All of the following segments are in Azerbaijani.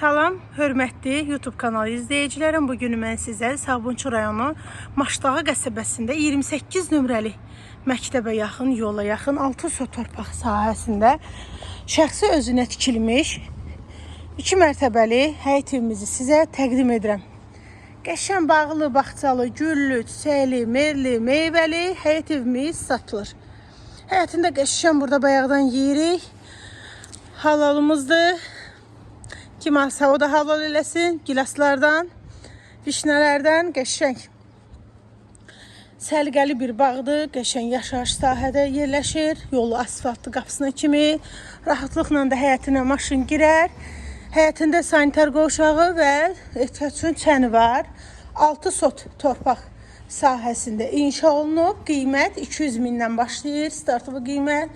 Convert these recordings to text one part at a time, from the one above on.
Salam, hörmətli YouTube kanalı izləyicilərim. Bugün mən sizə Sabunçu rayonu Maşdağı qəsəbəsində 28 nömrəli məktəbə yaxın, yola yaxın 6 sot torpaq sahəsində şəxsi özünə tikilmiş 2 mərtəbəli həyət evimizi sizə təqdim edirəm. Qəşəng bağlı, bağçalı, güllü, çiçəkli, merli, meyvəli həyət evimiz satılır. Həyətində qəşəng burada bayaqdan yeyirik. Halalımızdır. Kim alsa o da halal eləsin. Gilaslardan, vişnələrdən qəşəng. Səliqəli bir bağdır. Qəşəng yaşayış sahədə yerləşir. Yolu asfaltlı qapısına kimi. Rahatlıqla da həyətinə maşın girər. Həyətində sanitar qovşağı və ehtiyat üçün çəni var. 6 sot torpaq sahəsində inşa olunub. Qiymət 200 mindən başlayır. Startlı qiymət.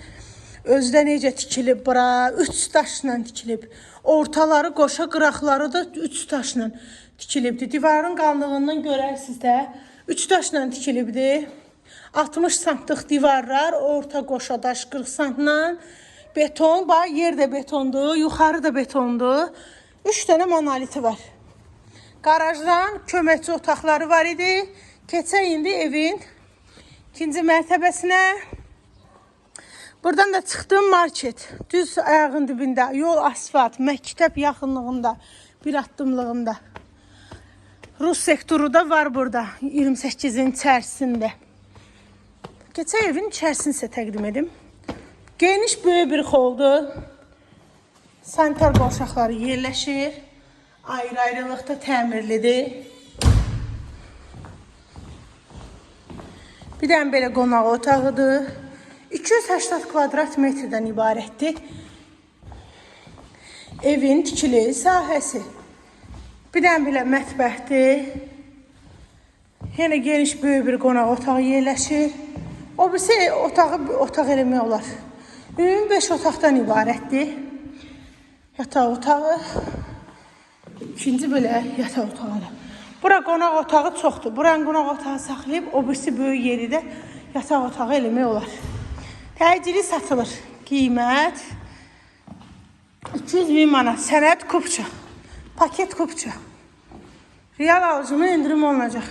Özdə necə tikilib bura, 3 daşla tikilib. Ortaları qoşa, qıraqları da 3 daşla tikilibdir. Divarın qalınlığından görərsiniz də 3 daşla tikilibdir. 60 santlıq divarlar, orta qoşa daş 40 santla. Beton, bax yer də betondur, yuxarı da betondur. 3 dənə monoliti var. Qarajdan köməkçi otaqları var idi. Keçək indi evin ikinci mərtəbəsinə. Buradan da çıxdım market. Düz ayağın dibində, yol asfalt, məktəb yaxınlığında, bir addımlığında. Rus sektoru da var burada, 28-in içərisində. Keçək evin içərisini sizə təqdim edim. Geniş böyük bir xoldur. Sanitar qovşaqları yerləşir. Ayrı-ayrılıqda təmirlidir. Bir dənə belə qonaq otağıdır. 280 kvadrat metrdən ibarətdir. Evin tikili sahəsi. Bir dənə belə mətbəxdir. Yenə geniş böyük bir qonaq otağı yerləşir. O birisi otaq eləmək olar. Ümumi 5 otaqdan ibarətdir. Yataq otağı. İkinci belə yataq otağı. Bura qonaq otağı çoxdur. Buranın qonaq otağı saxlayıb, o birisi böyük yeri də yataq otağı eləmək olar. Təcili satılır. Qiymət 200 min manat. Sənəd kupça. Paket kupça. Real alıcının endirim olunacaq.